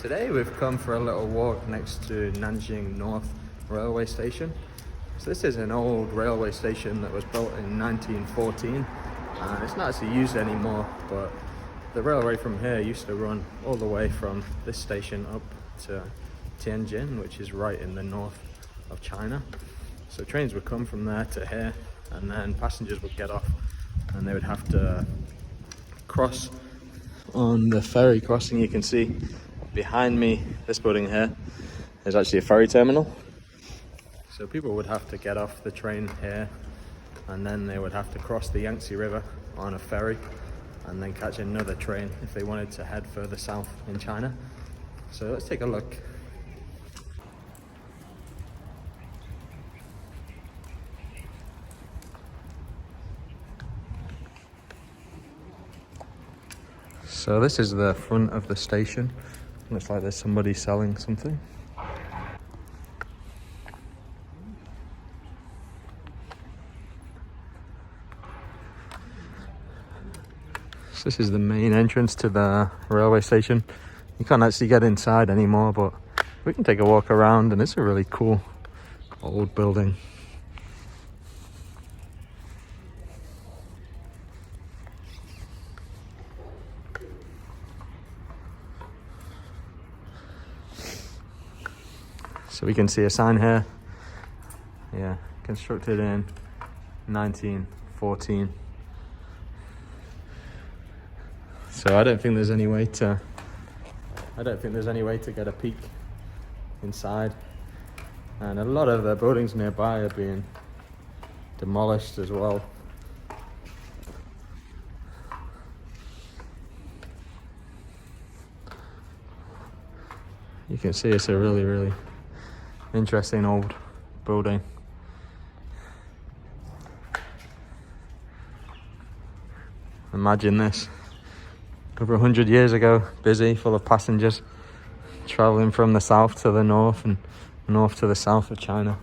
Today we've come for a little walk next to Nanjing North railway station. So this is an old railway station that was built in 1914 and it's not actually used anymore, but the railway from here used to run all the way from this station up to Tianjin, which is right in the north of China. So trains would come from there to here, and then passengers would get off and they would have to cross on the ferry crossing. You can see behind me, this building here is actually a ferry terminal. So people would have to get off the train here and then they would have to cross the Yangtze River on a ferry and then catch another train if they wanted to head further south in China. So let's take a look. So this is the front of the station. Looks like there's somebody selling something. So this is the main entrance to the railway station. You can't actually get inside anymore, but we can take a walk around, and it's a really cool old building. So we can see a sign here. Yeah, constructed in 1914. So I don't think there's any way to get a peek inside. And a lot of the buildings nearby are being demolished as well. You can see it's a really interesting old building. Imagine this, over 100 years ago, busy, full of passengers, traveling from the south to the north and north to the south of China.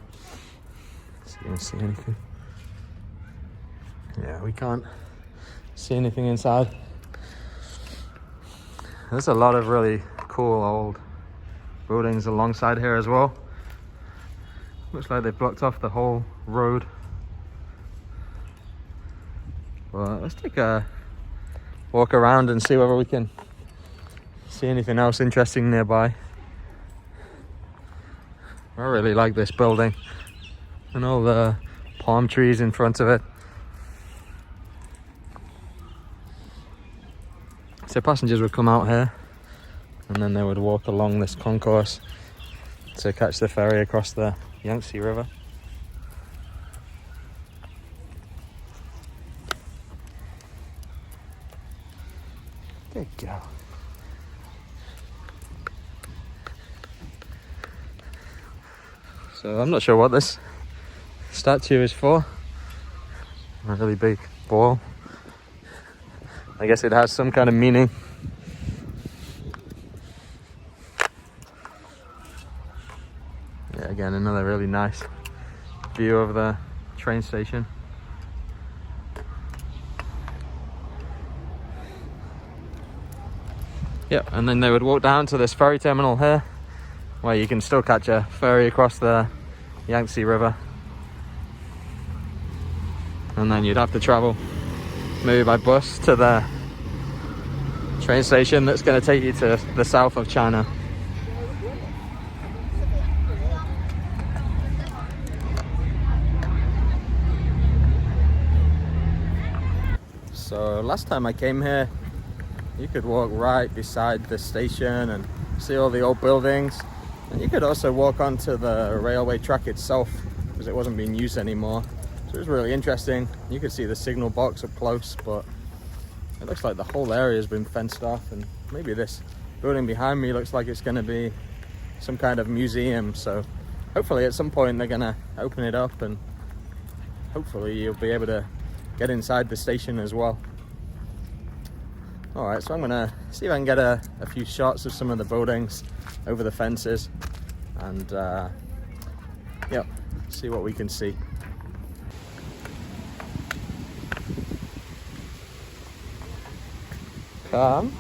So you can see anything. Yeah, we can't see anything inside. There's a lot of really cool old buildings alongside here as well. Looks like they've blocked off the whole road. Well, let's take a walk around and see whether we can see anything else interesting nearby. I really like this building and all the palm trees in front of it. So passengers would come out here and then they would walk along this concourse to catch the ferry across the Yangtze River. There you go. So I'm not sure what this statue is for. A really big ball. I guess it has some kind of meaning. Yeah, again, another really nice view of the train station. Yep, and then they would walk down to this ferry terminal here, where you can still catch a ferry across the Yangtze River. And then you'd have to travel maybe by bus to the train station that's going to take you to the south of China. So last time I came here, you could walk right beside the station and see all the old buildings. And you could also walk onto the railway track itself because it wasn't being used anymore. So it was really interesting. You could see the signal box up close, but it looks like the whole area has been fenced off, and maybe this building behind me looks like it's going to be some kind of museum. So hopefully at some point they're going to open it up and hopefully you'll be able to get inside the station as well. Alright, so I'm going to see if I can get a few shots of some of the buildings over the fences and yep, see what we can see. Come.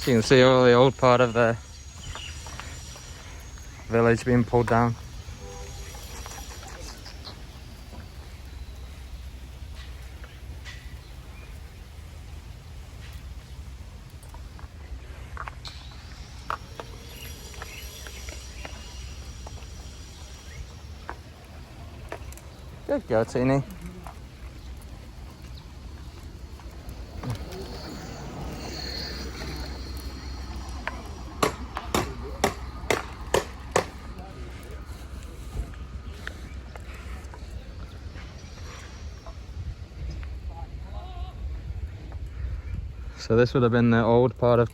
So you can see all the old part of the village being pulled down. Good girl, Teeny. So this would have been the old part of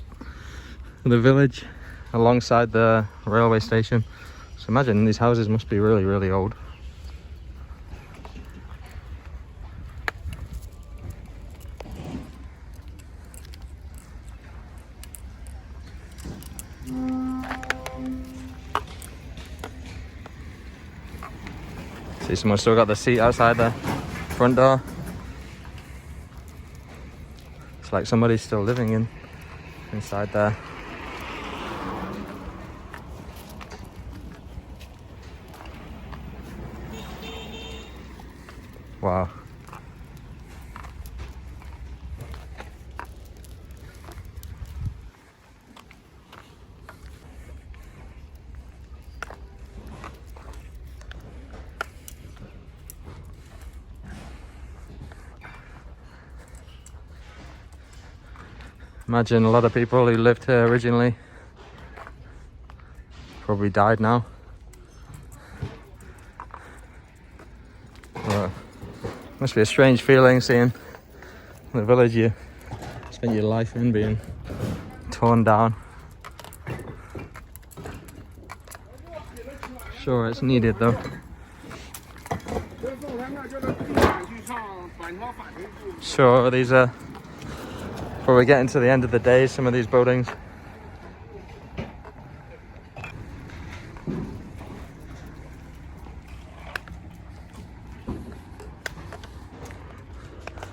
the village alongside the railway station. So imagine these houses must be really, really old. See, someone's still got the seat outside the front door. It's like somebody's still living inside there. Wow. Imagine a lot of people who lived here originally probably died now. But must be a strange feeling seeing the village you spent your life in being torn down. Sure, it's needed though. Sure, these are probably getting to the end of the day, some of these buildings.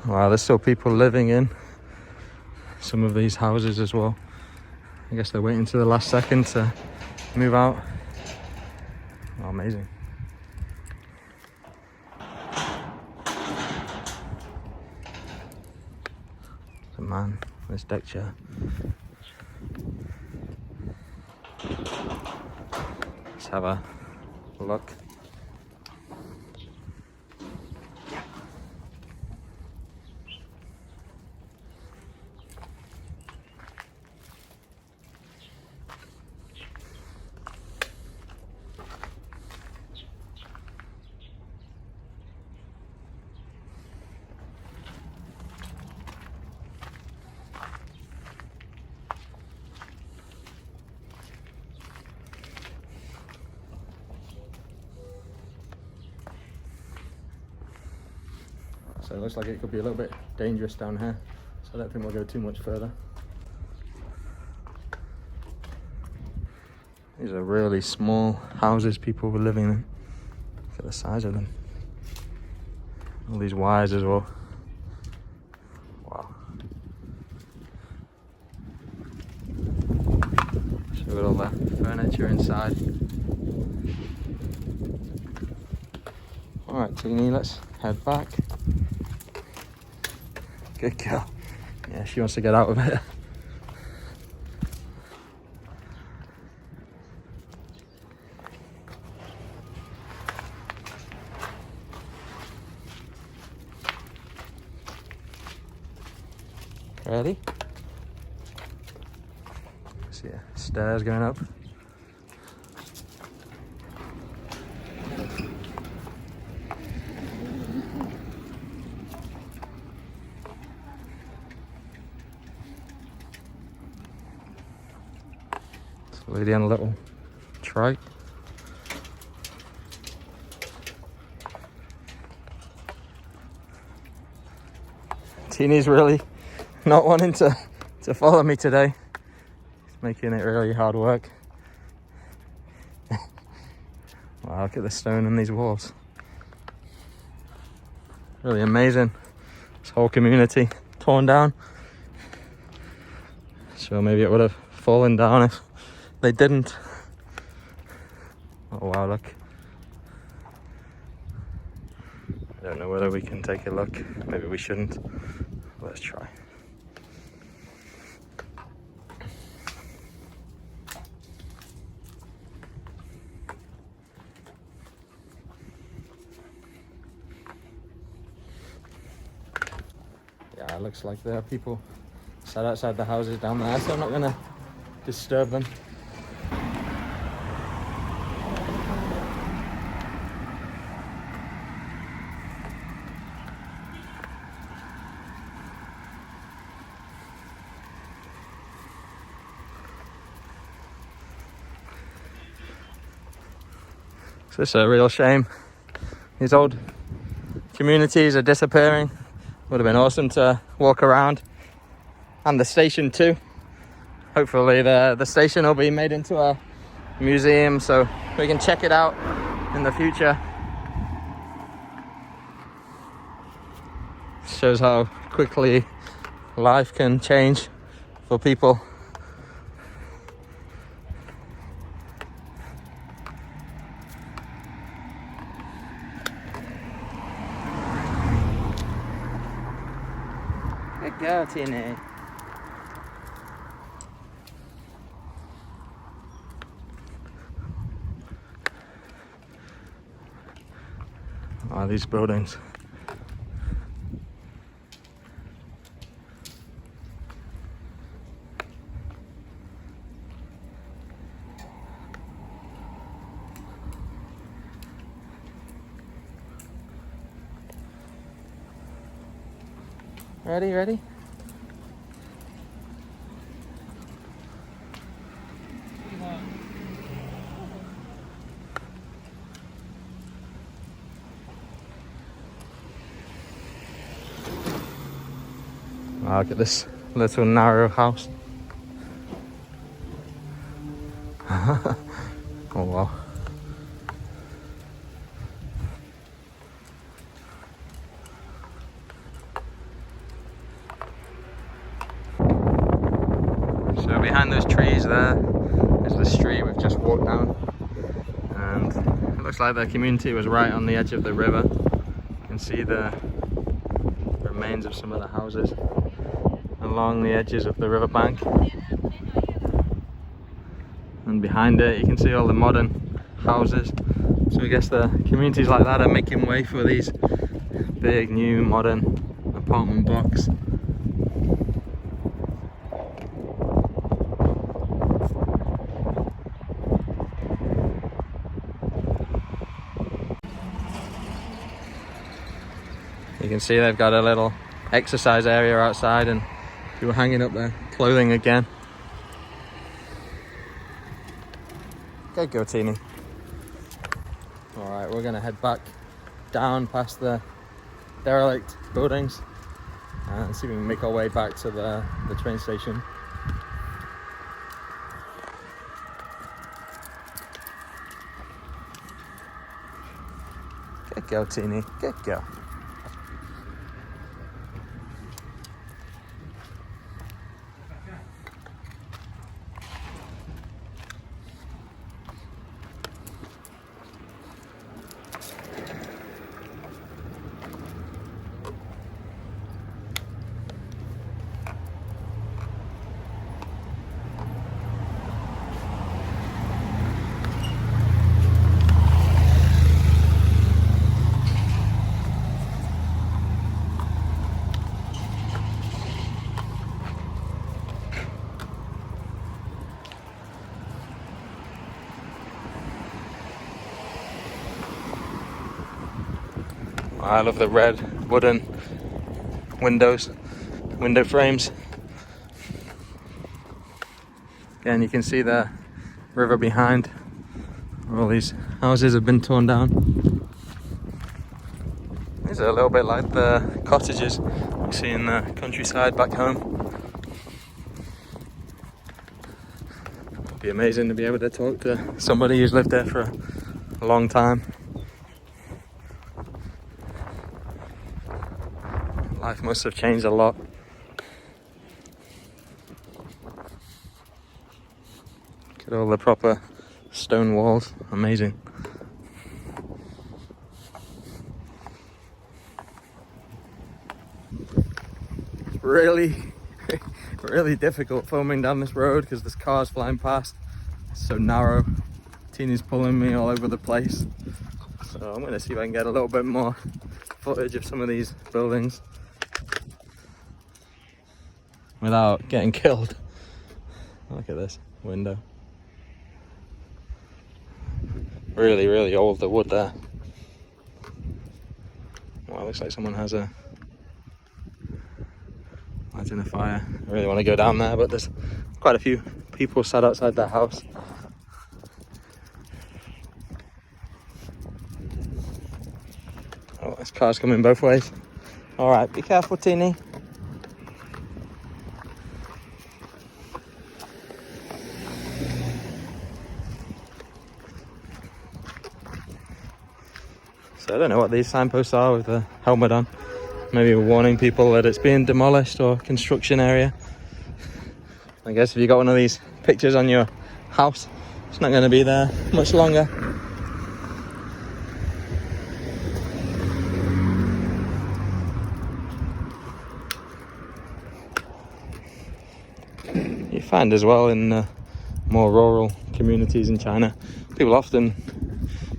Wow, there's still people living in some of these houses as well. I guess they're waiting to the last second to move out. Oh, amazing. There's a man on his deck chair. Let's have a look. So it looks like it could be a little bit dangerous down here, so I don't think we'll go too much further. These are really small houses people were living in. Look at the size of them. All these wires as well. Wow. So we've got all the furniture inside. Alright, Teeny, let's head back. Good girl. Yeah, she wants to get out of it. Ready? See stairs going up. Lady on a little trike. Teeny's really not wanting to follow me today. It's making it really hard work. Wow, look at the stone in these walls. Really amazing. This whole community torn down. So maybe it would have fallen down if they didn't. Oh wow, look. I don't know whether we can take a look. Maybe we shouldn't. Let's try. Yeah, it looks like there are people sat outside the houses down there, so I'm not gonna disturb them. So it's a real shame. These old communities are disappearing. Would have been awesome to walk around, and the station too. Hopefully the station will be made into a museum so we can check it out in the future. Shows how quickly life can change for people. Good girl, Tina. Oh, these buildings. Ready? Oh, look at this little narrow house. Oh wow. So behind those trees there is the street we've just walked down, and it looks like the community was right on the edge of the river. You can see the remains of some of the houses along the edges of the riverbank, and behind it you can see all the modern houses. So I guess the communities like that are making way for these big new modern apartment blocks. You can see they've got a little exercise area outside, and people hanging up their clothing again. Good go, Teeny. Alright, we're gonna head back down past the derelict buildings and see if we can make our way back to the train station. Good go, Teeny. Good go. I love the red wooden window frames. Again, you can see the river behind. All these houses have been torn down. These are a little bit like the cottages you see in the countryside back home. It'd be amazing to be able to talk to somebody who's lived there for a long time. Life must have changed a lot. Get all the proper stone walls. Amazing. It's really really difficult filming down this road because there's cars flying past. It's so narrow. Tina's pulling me all over the place. So I'm gonna see if I can get a little bit more footage of some of these buildings without getting killed. Look at this window. Really, really old, the wood there. Well, it looks like someone has a lighting a fire. I really want to go down there, but there's quite a few people sat outside their house. Oh, this car's coming both ways. All right, be careful, Teeny. So I don't know what these signposts are with the helmet on. Maybe warning people that it's being demolished or construction area. I guess if you got one of these pictures on your house, it's not going to be there much longer. You find as well in more rural communities in China, people often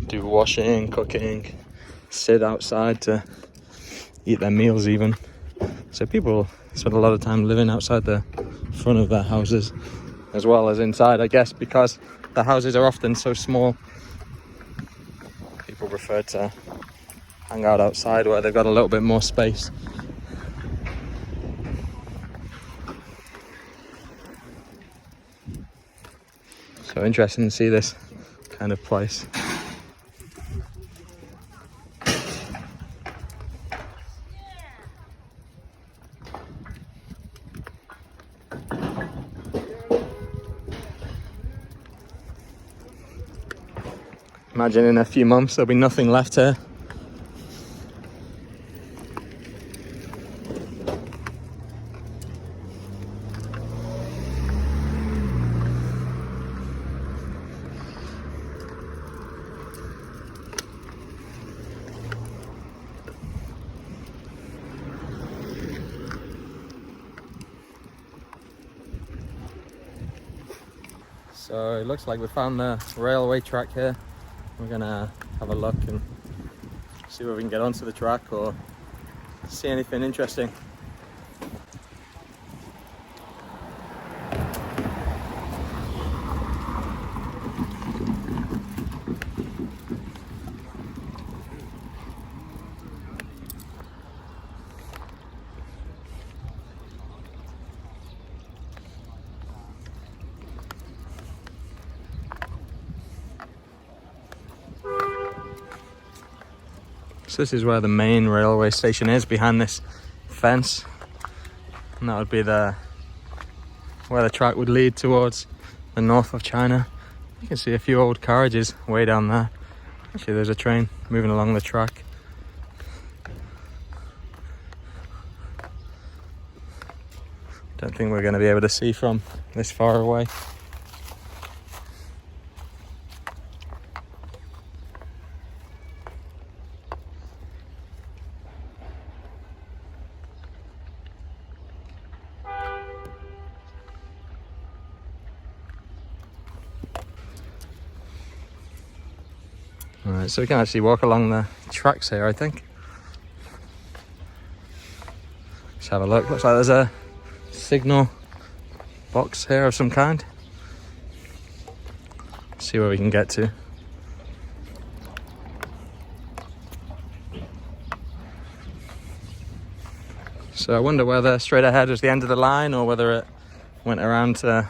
do washing, cooking, sit outside to eat their meals even. So people spend a lot of time living outside the front of their houses as well as inside, I guess, because the houses are often so small. People prefer to hang out outside where they've got a little bit more space. So interesting to see this kind of place. Imagine in a few months there'll be nothing left here. So it looks like we found the railway track here. We're gonna have a look and see where we can get onto the track or see anything interesting. So this is where the main railway station is, behind this fence, and that would be where the track would lead towards the north of China. You can see a few old carriages way down there. Actually, there's a train moving along the track. Don't think we're going to be able to see from this far away. Alright, so we can actually walk along the tracks here, I think. Let's have a look. Looks like there's a signal box here of some kind. See where we can get to. So I wonder whether straight ahead was the end of the line or whether it went around to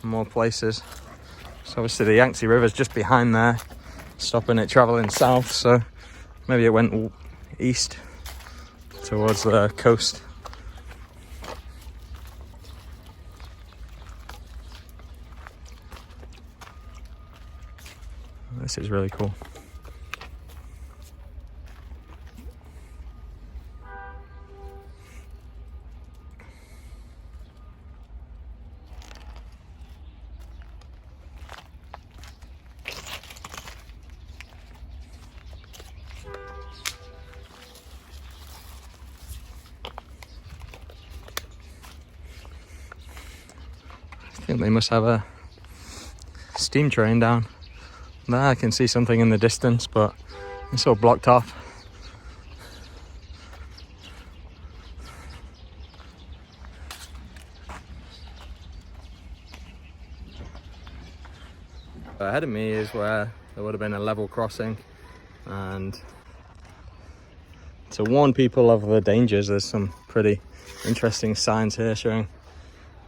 more places. So obviously the Yangtze River's just behind there, stopping it travelling south, so maybe it went east towards the coast. This is really cool. think they must have a steam train down there. I can see something in the distance, but it's all blocked off. Ahead of me is where there would have been a level crossing, and to warn people of the dangers, there's some pretty interesting signs here showing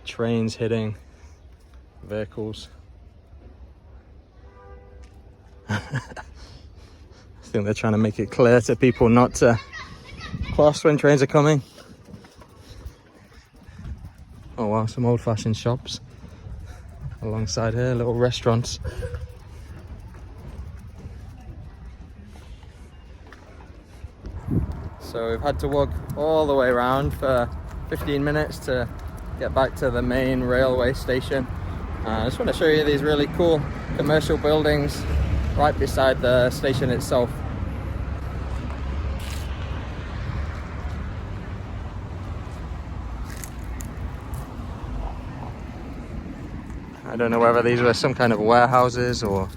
trains hitting vehicles. I think they're trying to make it clear to people not to cross when trains are coming. Oh wow, some old-fashioned shops alongside here, little restaurants. So we've had to walk all the way around for 15 minutes to get back to the main railway station. I just want to show you these really cool commercial buildings right beside the station itself. I don't know whether these were some kind of warehouses or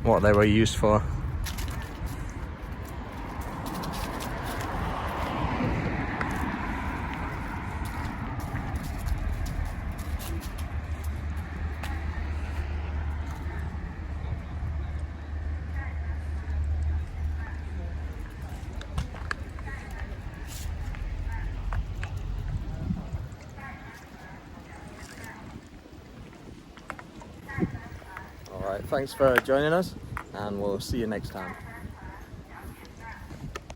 what they were used for. Alright, thanks for joining us, and we'll see you next time.